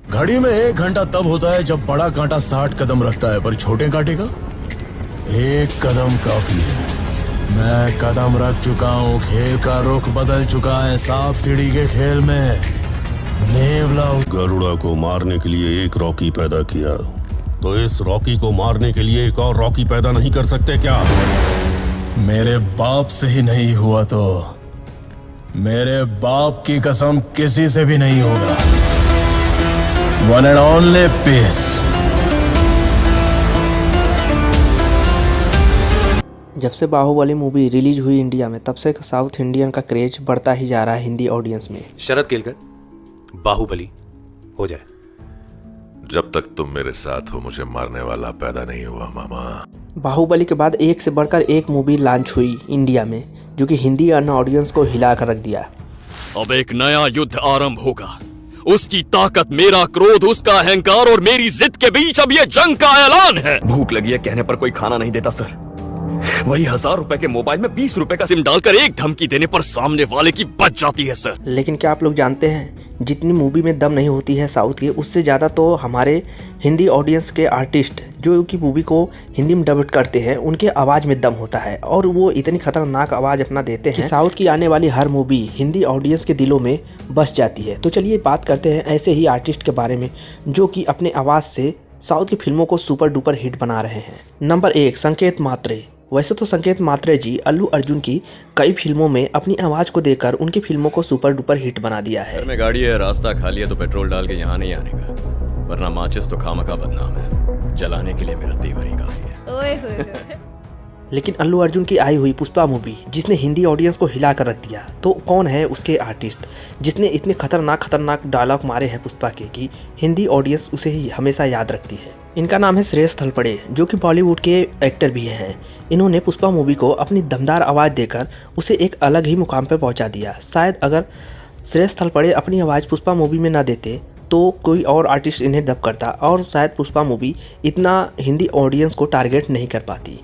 घड़ी में 1 घंटा तब होता है जब बड़ा कांटा 60 कदम रखता है, पर छोटे कांटे का 1 कदम काफी है। मैं कदम रख चुका हूँ, खेल का रुख बदल चुका है। सांप सीढ़ी के खेल में नेवला। गरुड़ा को मारने के लिए एक रॉकी पैदा किया, तो इस रॉकी को मारने के लिए एक और रॉकी पैदा नहीं कर सकते क्या? मेरे बाप से ही नहीं हुआ तो मेरे बाप की कसम किसी से भी नहीं होगा। One and only piece. जब से बाहुबली मूवी रिलीज हुई इंडिया में, तब से साउथ इंडियन का क्रेज बढ़ता ही जा रहा है हिंदी ऑडियंस में। शरद केलकर, बाहुबली हो जाए। जब तक तुम मेरे साथ हो मुझे मारने वाला पैदा नहीं हुआ मामा। बाहुबली के बाद एक से बढ़कर एक मूवी लॉन्च हुई इंडिया में, जो कि हिंदी ऑडियंस को हिला कर रख दिया। अब एक नया युद्ध आरंभ होगा। उसकी ताकत, मेरा क्रोध, उसका अहंकार और मेरी जिद के बीच अब ये जंग का ऐलान है। भूख लगी है कहने पर कोई खाना नहीं देता सर। वही 1000 रुपए के मोबाइल में 20 रुपए का सिम डालकर एक धमकी देने पर सामने वाले की बच जाती है सर। लेकिन क्या आप लोग जानते हैं, जितनी मूवी में दम नहीं होती है साउथ की, उससे ज़्यादा तो हमारे हिंदी ऑडियंस के आर्टिस्ट जो कि मूवी को हिंदी में डब करते हैं, उनके आवाज़ में दम होता है। और वो इतनी खतरनाक आवाज़ अपना देते हैं कि साउथ की आने वाली हर मूवी हिंदी ऑडियंस के दिलों में बस जाती है। तो चलिए बात करते हैं ऐसे ही आर्टिस्ट के बारे में जो कि अपने आवाज़ से साउथ की फिल्मों को सुपर डुपर हिट बना रहे हैं। नंबर 1, संकेत मात्रे। वैसे तो संकेत मात्रे जी अल्लू अर्जुन की कई फिल्मों में अपनी आवाज़ को देकर उनकी फिल्मों को सुपर डुपर हिट बना दिया है। घर में गाड़ी है, रास्ता खाली है तो पेट्रोल डाल के यहाँ नहीं आने का, वरना माचिस तो खामखा बदनाम है। जलाने के लिए मेरा तेवर ही काफी है। ओए होए। लेकिन अल्लू अर्जुन की आई हुई पुष्पा मूवी जिसने हिंदी ऑडियंस को हिला कर रख दिया, तो कौन है उसके आर्टिस्ट जिसने इतने खतरनाक डायलॉग मारे हैं पुष्पा के कि हिंदी ऑडियंस उसे ही हमेशा याद रखती है। इनका नाम है श्रेयस थलपड़े, जो कि बॉलीवुड के एक्टर भी हैं। इन्होंने पुष्पा मूवी को अपनी दमदार आवाज़ देकर उसे एक अलग ही मुकाम पर पहुंचा दिया। शायद अगर श्रेयस थलपड़े अपनी आवाज़ पुष्पा मूवी में ना देते तो कोई और आर्टिस्ट इन्हें डब करता, और शायद पुष्पा मूवी इतना हिंदी ऑडियंस को टारगेट नहीं कर पाती।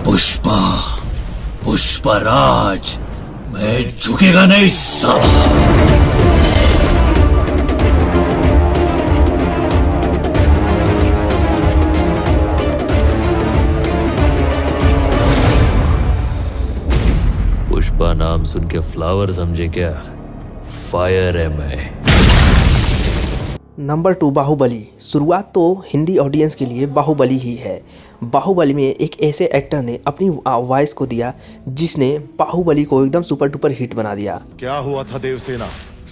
पुष्पा, पुष्पराज, मैं झुकेगा नहीं साला। पुष्पा नाम सुन के फ्लावर समझे क्या? फायर है मैं। नंबर 2, बाहुबली। शुरुआत तो हिंदी ऑडियंस के लिए बाहुबली ही है। बाहुबली में एक ऐसे एक्टर ने अपनी वॉइस को दिया जिसने बाहुबली को एकदम सुपर डुपर हिट बना दिया। क्या हुआ था देवसेना?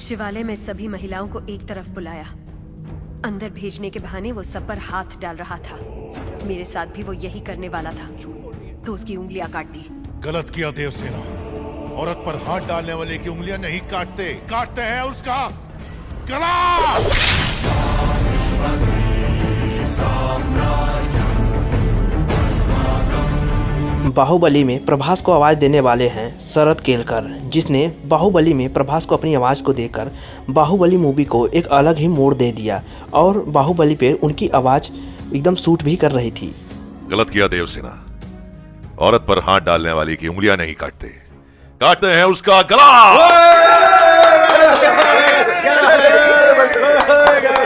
शिवालय में सभी महिलाओं को एक तरफ बुलाया, अंदर भेजने के बहाने वो सब पर हाथ डाल रहा था। मेरे साथ भी वो यही करने वाला था, तो उसकी उंगलियां काट दी। गलत किया देवसेना। औरत पर हाथ डालने वाले की उंगलियां नहीं काटते, काटते हैं उसका गला। बाहुबली में प्रभास को आवाज़ देने वाले हैं शरद केलकर, जिसने बाहुबली में प्रभास को अपनी आवाज़ को देकर बाहुबली मूवी को एक अलग ही मोड़ दे दिया, और बाहुबली पे उनकी आवाज़ एकदम सूट भी कर रही थी। गलत किया देवसेना। औरत पर हाथ डालने वाली की उंगलियां नहीं काटते, काटते हैं उसका गला।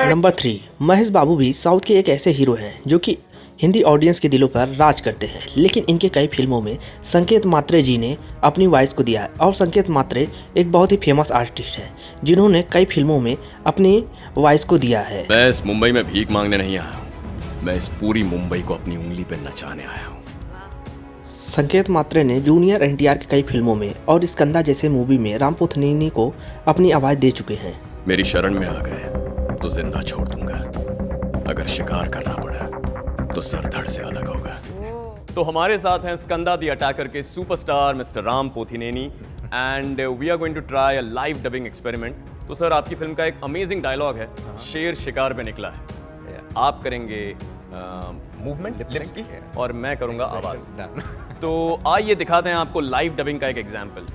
नंबर 3, महेश बाबू भी साउथ के एक ऐसे हीरो हैं जो कि हिंदी ऑडियंस के दिलों पर राज करते हैं। लेकिन इनके कई फिल्मों में संकेत मात्रे जी ने अपनी वॉइस को दिया है, और संकेत मात्रे एक बहुत ही फेमस आर्टिस्ट हैं जिन्होंने कई फिल्मों में अपनी वॉइस को दिया है। मैं इस मुंबई में भीख मांगने नहीं आया हूँ, मैं इस पूरी मुंबई को अपनी उंगली पे नचाने आया हूँ। संकेत मात्रे ने जूनियर एनटीआर की कई फिल्मों में और स्कंदा जैसे मूवी में राम पोथनेनी को अपनी आवाज़ दे चुके हैं। मेरी शरण में आ गए तो जिंदा छोड़ दूंगा, अगर शिकार करना पड़ा तो सर धड़ से अलग होगा। तो हमारे साथ हैं स्कंदा द अटैकर के superstar mister Ram Pothineni, and we are going to try a live dubbing experiment. तो सर, आपकी फिल्म का एक अमेजिंग डायलॉग है, शेर शिकार पे निकला है। आप करेंगे मूवमेंट लिप्स की और मैं करूंगा आवाज। तो आइए दिखाते हैं आपको लाइव डबिंग का एक एग्जाम्पल।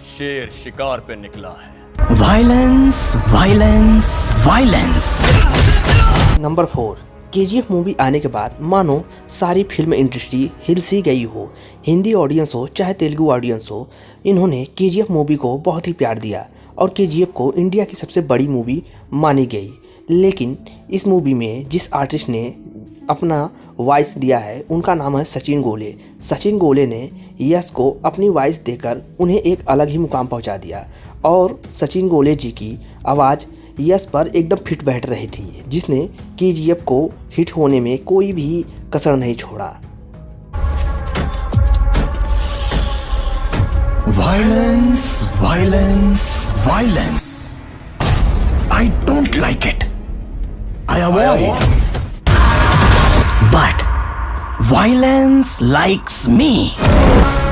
शेर शिकार पे निकला है। Violence, violence, violence. Number 4, KGF movie आने के बाद मानो सारी फिल्म इंडस्ट्री हिल सी गई हो। हिंदी ऑडियंस हो चाहे तेलुगु ऑडियंस हो, इन्होंने केजीएफ मूवी को बहुत ही प्यार दिया और केजीएफ को इंडिया की सबसे बड़ी मूवी मानी गई। लेकिन इस मूवी में जिस आर्टिस्ट ने अपना वॉइस दिया है उनका नाम है सचिन गोले। सचिन गोले ने यश को अपनी वॉइस देकर उन्हें एक अलग ही मुकाम पहुंचा दिया और सचिन गोले जी की आवाज़ यश पर एकदम फिट बैठ रही थी, जिसने केजीएफ को हिट होने में कोई भी कसर नहीं छोड़ा। Violence, violence, violence. I don't like it. I avoid. But violence likes me.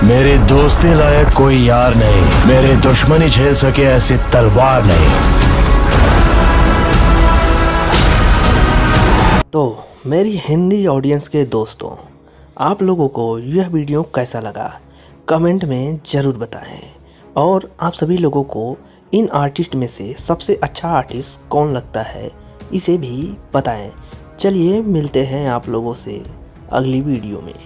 मेरे दोस्ती लायक कोई यार नहीं, मेरे दुश्मनी झेल सके ऐसी तलवार नहीं। तो मेरी हिंदी ऑडियंस के दोस्तों, आप लोगों को यह वीडियो कैसा लगा कमेंट में ज़रूर बताएं और आप सभी लोगों को इन आर्टिस्ट में से सबसे अच्छा आर्टिस्ट कौन लगता है इसे भी बताएं। चलिए मिलते हैं आप लोगों से अगली वीडियो में।